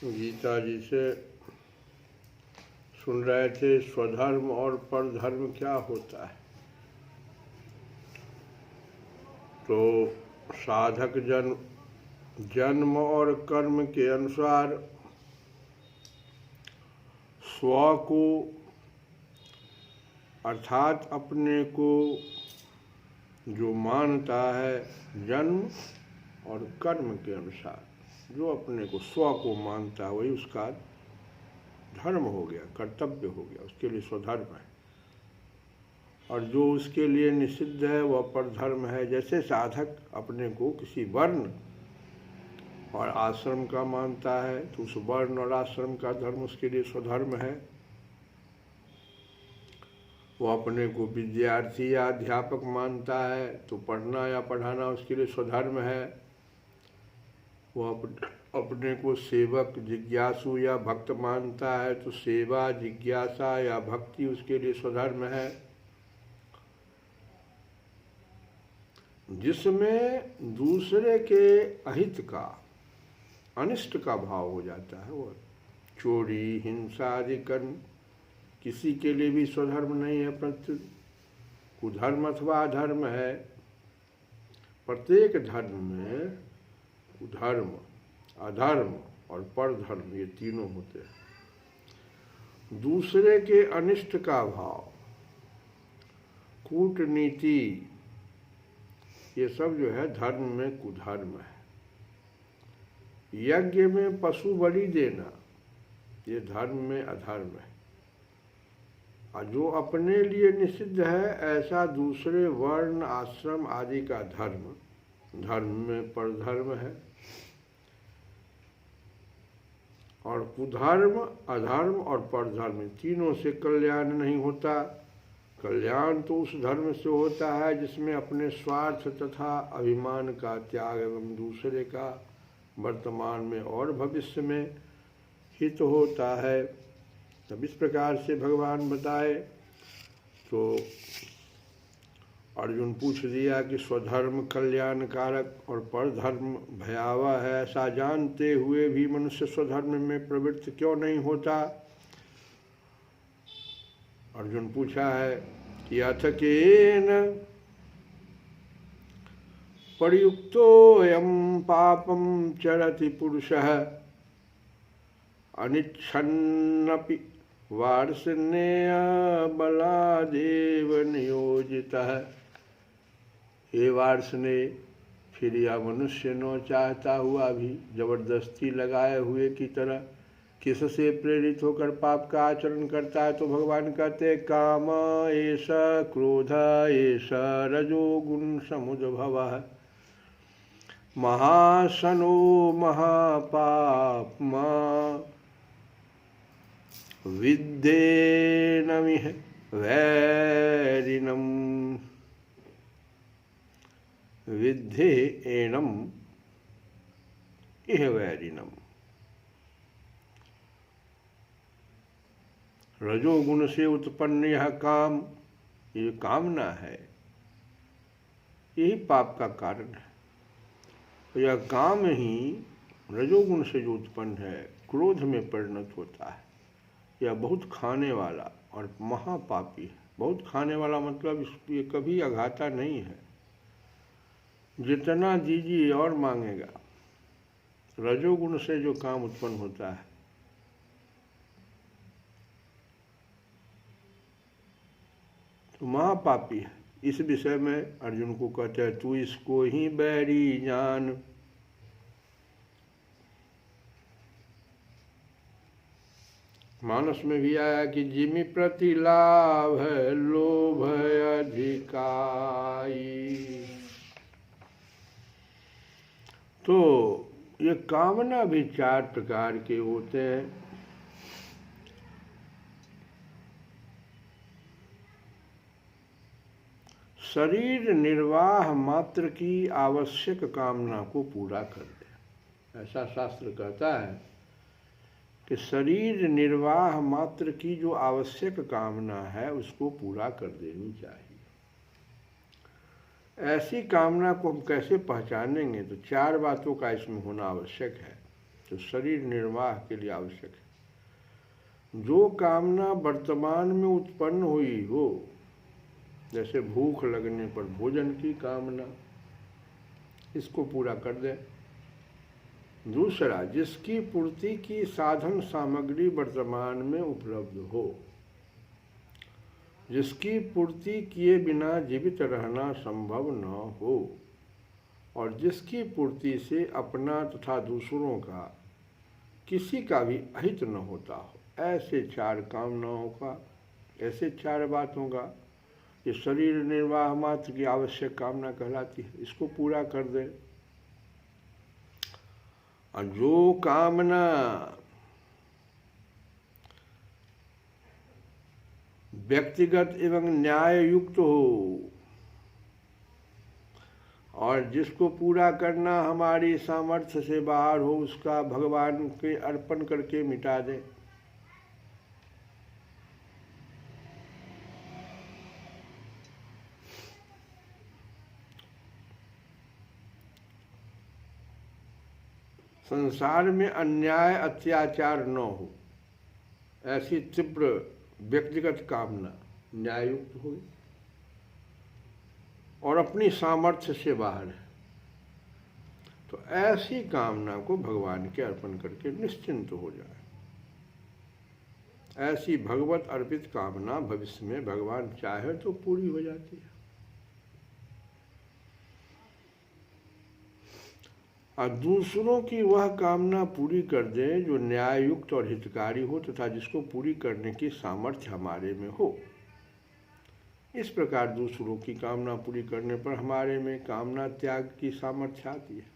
गीता जी से सुन रहे थे स्वधर्म और परधर्म क्या होता है। तो साधक जन्म और कर्म के अनुसार स्व को अर्थात अपने को जो मानता है, जन्म और कर्म के अनुसार जो अपने को स्व को मानता है वही उसका धर्म हो गया, कर्तव्य हो गया, उसके लिए स्वधर्म है। और जो उसके लिए निषिद्ध है वह परधर्म है। जैसे साधक अपने को किसी वर्ण और आश्रम का मानता है तो उस वर्ण और आश्रम का धर्म उसके लिए स्वधर्म है। वो अपने को विद्यार्थी या अध्यापक मानता है तो पढ़ना या पढ़ाना उसके लिए स्वधर्म है। वो अपने को सेवक, जिज्ञासु या भक्त मानता है तो सेवा, जिज्ञासा या भक्ति उसके लिए स्वधर्म है। जिसमें दूसरे के अहित का, अनिष्ट का भाव हो जाता है, वो चोरी, हिंसा आदि कर्म किसी के लिए भी स्वधर्म नहीं है, प्रत्युत कुधर्म अथवा अधर्म है। प्रत्येक धर्म में कुधर्म, अधर्म और परधर्म ये तीनों होते हैं। दूसरे के अनिष्ट का भाव, कूटनीति, ये सब जो है धर्म में कुधर्म है। यज्ञ में पशु बलि देना ये धर्म में अधर्म है। और जो अपने लिए निषिद्ध है ऐसा दूसरे वर्ण, आश्रम आदि का धर्म में परधर्म है। और कुधर्म, अधर्म और परधर्म तीनों से कल्याण नहीं होता। कल्याण तो उस धर्म से होता है जिसमें अपने स्वार्थ तथा अभिमान का त्याग एवं दूसरे का वर्तमान में और भविष्य में हित होता है। तब इस प्रकार से भगवान बताए तो अर्जुन पूछ दिया कि स्वधर्म कल्याणकारक और परधर्म भयावह है, ऐसा जानते हुए भी मनुष्य स्वधर्म में प्रवृत्त क्यों नहीं होता। अर्जुन पूछा है कि अथ केन प्रयुक्तोऽयं पापं चरति पुरुषः अनिच्छन्नपि वार्ष्णेय बलादेव नियोजितः। हे वार्ष्णेय, फिर यह मनुष्य न चाहता हुआ भी जबरदस्ती लगाए हुए की तरह किससे प्रेरित होकर पाप का आचरण करता है। तो भगवान कहते काम एष क्रोध एष रजोगुण समुद्भवः महासनो महापाप्मा विद्धेनमिह वैरिणम् विद्धेनम् इह वैरिणम्। रजोगुण से उत्पन्न यह काम, ये कामना है, यही पाप का कारण है। यह काम ही रजोगुण से जो उत्पन्न है क्रोध में परिणत होता है। यह बहुत खाने वाला और महापापी है। बहुत खाने वाला मतलब ये कभी अघाता नहीं है, जितना दीजिए और मांगेगा। रजोगुण से जो काम उत्पन्न होता है तो महापापी है। इस विषय में अर्जुन को कहते हैं तू इसको ही बैरी जान। मानस में भी आया कि जिमि प्रति लाभ है लोभ अधिकाई। तो ये कामना भी चार प्रकार के होते हैं। शरीर निर्वाह मात्र की आवश्यक कामना को पूरा कर दे, ऐसा शास्त्र कहता है कि शरीर निर्वाह मात्र की जो आवश्यक कामना है उसको पूरा कर देनी चाहिए। ऐसी कामना को हम कैसे पहचानेंगे, तो चार बातों का इसमें होना आवश्यक है जो शरीर निर्वाह के लिए आवश्यक है। जो कामना वर्तमान में उत्पन्न हुई हो, जैसे भूख लगने पर भोजन की कामना, इसको पूरा कर दे। दूसरा, जिसकी पूर्ति की साधन सामग्री वर्तमान में उपलब्ध हो, जिसकी पूर्ति किए बिना जीवित रहना संभव न हो और जिसकी पूर्ति से अपना तथा दूसरों का किसी का भी अहित न होता हो। ऐसे 4 कामनाओं का, ऐसे 4 बातों का, ये शरीर निर्वाह मात्र की आवश्यक कामना कहलाती है, इसको पूरा कर दे। और जो कामना व्यक्तिगत एवं न्याय युक्त हो और जिसको पूरा करना हमारी सामर्थ्य से बाहर हो, उसका भगवान के अर्पण करके मिटा दें। संसार में अन्याय अत्याचार न हो, ऐसी तीव्र व्यक्तिगत कामना न्याययुक्त हो और अपनी सामर्थ्य से बाहर है, तो ऐसी कामना को भगवान के अर्पण करके निश्चिंत हो जाए। ऐसी भगवत अर्पित कामना भविष्य में भगवान चाहे तो पूरी हो जाती है। और दूसरों की वह कामना पूरी कर दे जो न्याययुक्त और हितकारी हो तथा जिसको पूरी करने की सामर्थ्य हमारे में हो। इस प्रकार दूसरों की कामना पूरी करने पर हमारे में कामना त्याग की सामर्थ्य आती है।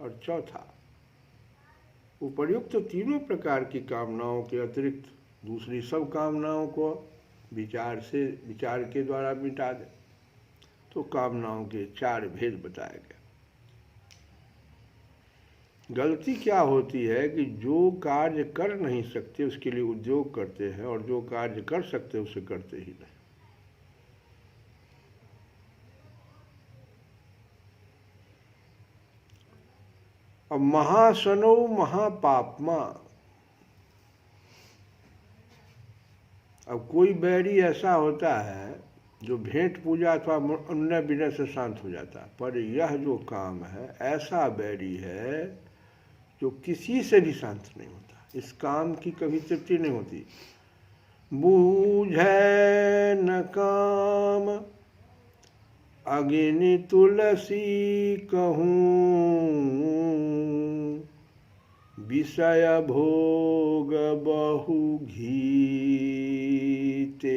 और चौथा, उपर्युक्त तीनों प्रकार की कामनाओं के अतिरिक्त दूसरी सब कामनाओं को विचार के द्वारा मिटा दे, तो कामनाओं के 4 भेद बताए गए। गलती क्या होती है कि जो कार्य कर नहीं सकते उसके लिए उद्योग करते हैं और जो कार्य कर सकते उसे करते ही नहीं। अब महासनो महापापमा, अब कोई बैरी ऐसा होता है जो भेंट पूजा अथवा अन्य विनय से शांत हो जाता है, पर यह जो काम है ऐसा बैरी है जो किसी से भी शांत नहीं होता, इस काम की कभी तृप्ति नहीं होती। बूझे न काम अग्नि तुलसी कहूँ, विषय भोग बहु घी ते।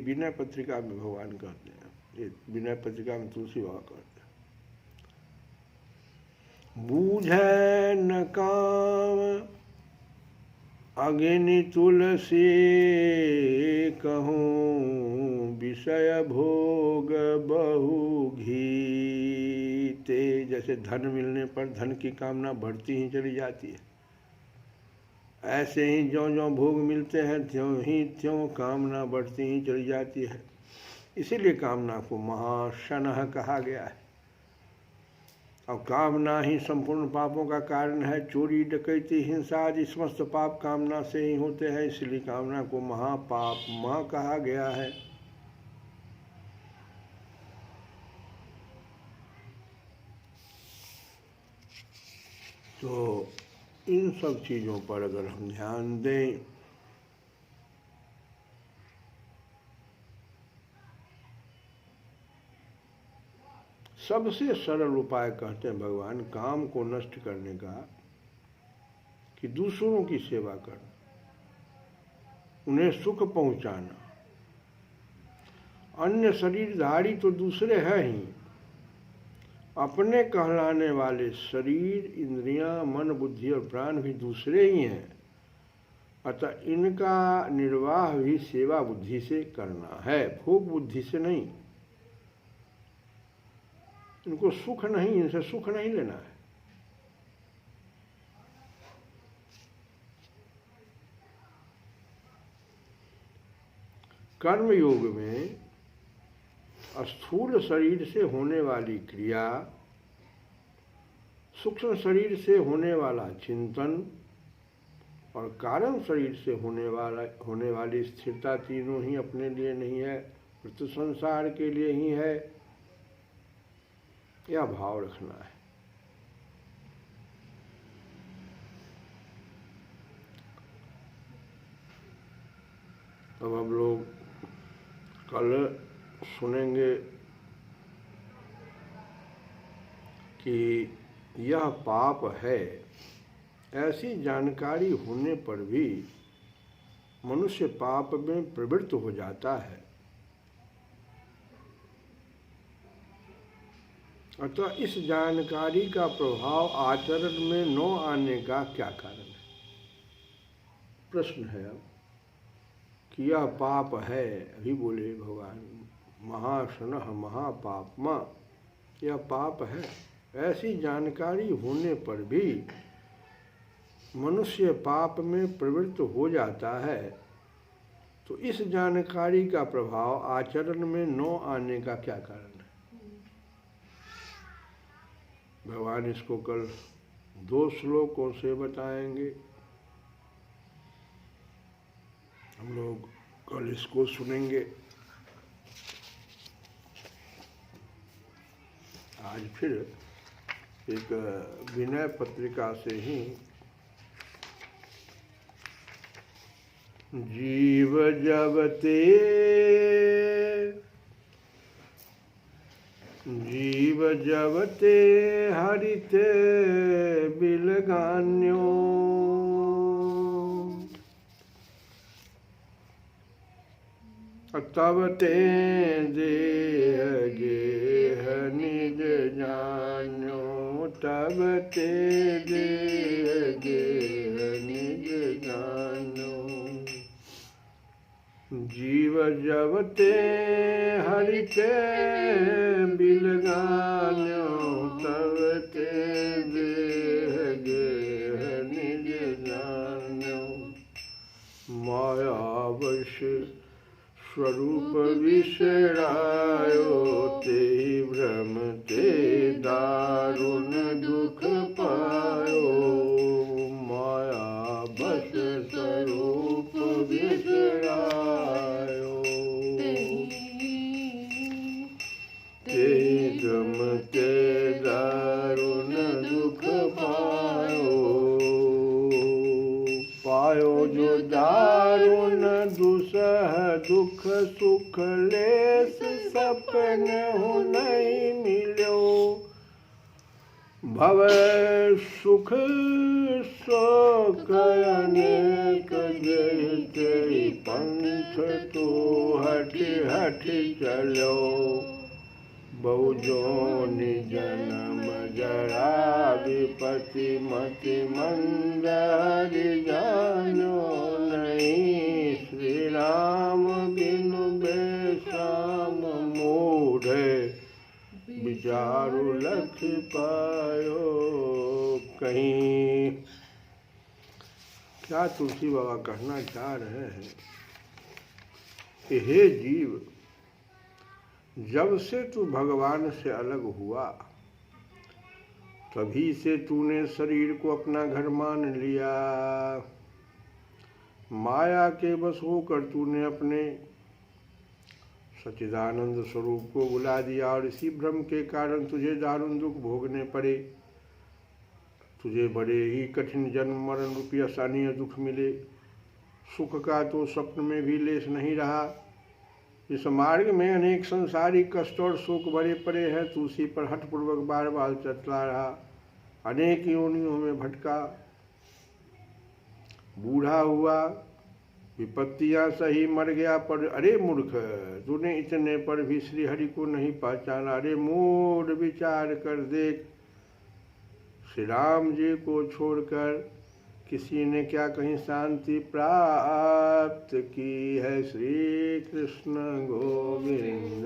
विनय पत्रिका में भगवान कहते हैं, विनय पत्रिका में तुलसी बाबा कहते हैं, बूझे न काम अग्नि तुलसी कहूँ, विषय भोग बहु घी ते। जैसे धन मिलने पर धन की कामना बढ़ती ही चली जाती है, ऐसे ही ज्यों ज्यों भोग मिलते हैं त्यों ही त्यों कामना बढ़ती ही चली जाती है। इसीलिए कामना को महाशनः कहा गया है। और कामना ही संपूर्ण पापों का कारण है। चोरी डकैती हिंसा आदि समस्त पाप कामना से ही होते हैं, इसलिए कामना को महापाप माँ कहा गया है। तो इन सब चीज़ों पर अगर हम ध्यान दें सबसे सरल उपाय कहते हैं भगवान काम को नष्ट करने का कि दूसरों की सेवा करना, उन्हें सुख पहुंचाना। अन्य शरीरधारी तो दूसरे हैं ही, अपने कहलाने वाले शरीर, इंद्रियां, मन, बुद्धि और प्राण भी दूसरे ही हैं। अतः इनका निर्वाह भी सेवा बुद्धि से करना है, भोग बुद्धि से नहीं। इनको सुख नहीं, इनसे सुख नहीं लेना है। कर्म योग में स्थूल शरीर से होने वाली क्रिया, सूक्ष्म शरीर से होने वाला चिंतन और कारण शरीर से होने वाली स्थिरता तीनों ही अपने लिए नहीं है, तो संसार के लिए ही है। यह भाव रखना है। अब हम लोग कल सुनेंगे कि यह पाप है, ऐसी जानकारी होने पर भी मनुष्य पाप में प्रवृत्त हो जाता है। अतः इस जानकारी का प्रभाव आचरण में न आने का क्या कारण है? प्रश्न है अब कि यह पाप है, अभी बोले भगवान महाशनः महापापमा, यह पाप है। ऐसी जानकारी होने पर भी मनुष्य पाप में प्रवृत्त हो जाता है, तो इस जानकारी का प्रभाव आचरण में न आने का क्या कारण है? भगवान इसको कल 2 श्लोकों से बताएंगे। हम लोग कल इसको सुनेंगे। आज फिर एक विनय पत्रिका से ही जीव जबते हरिते बिलगान्यो तब ते देह गेह निज जान्यो, तब ते देह गेह निज जान्यो। जीव जबते हरिते बिलगान्यो, तब ते देह गेह निज जान्यो। मायावश स्वरूप विसरायो, ते भ्रम ते दारुण दुख पायो। माया बस स्वरूप विसरायो, ते भ्रम ते दारुण दुख पायो। पायो जो दारुण दुसह दुख सुख लेस सपन हो नहीं मिलो। भव सुख शोक अनेक जय पंथ तो हठ हठ चलो। बहु जोनि जन्म जरा विपति मति मंदर जानो नहीं। श्री राम बिनु बेसाम मूढ़ विचारु लख पायो कहीं। क्या तुलसी बाबा कहना चाह रहे हैं कि हे जीव, जब से तू भगवान से अलग हुआ तभी से तूने शरीर को अपना घर मान लिया। माया के वश होकर तूने अपने सच्चिदानंद स्वरूप को बुला दिया और इसी भ्रम के कारण तुझे दारुण दुख भोगने पड़े। तुझे बड़े ही कठिन जन्म मरण रूपी असानीय दुख मिले। सुख का तो स्वप्न में भी लेश नहीं रहा। इस मार्ग में अनेक संसारिक कष्ट और शोक भरे पड़े हैं। तू उसी पर हठपूर्वक बार बार चतला रहा, अनेक योनियों में भटका, बूढ़ा हुआ, विपत्तियां सही मर गया। पर अरे मूर्ख, तूने इतने पर भी श्री हरि को नहीं पहचाना। अरे मूढ़, विचार कर देख, श्री राम जी को छोड़कर किसी ने क्या कहीं शांति प्राप्त की है। श्री कृष्ण गोविंद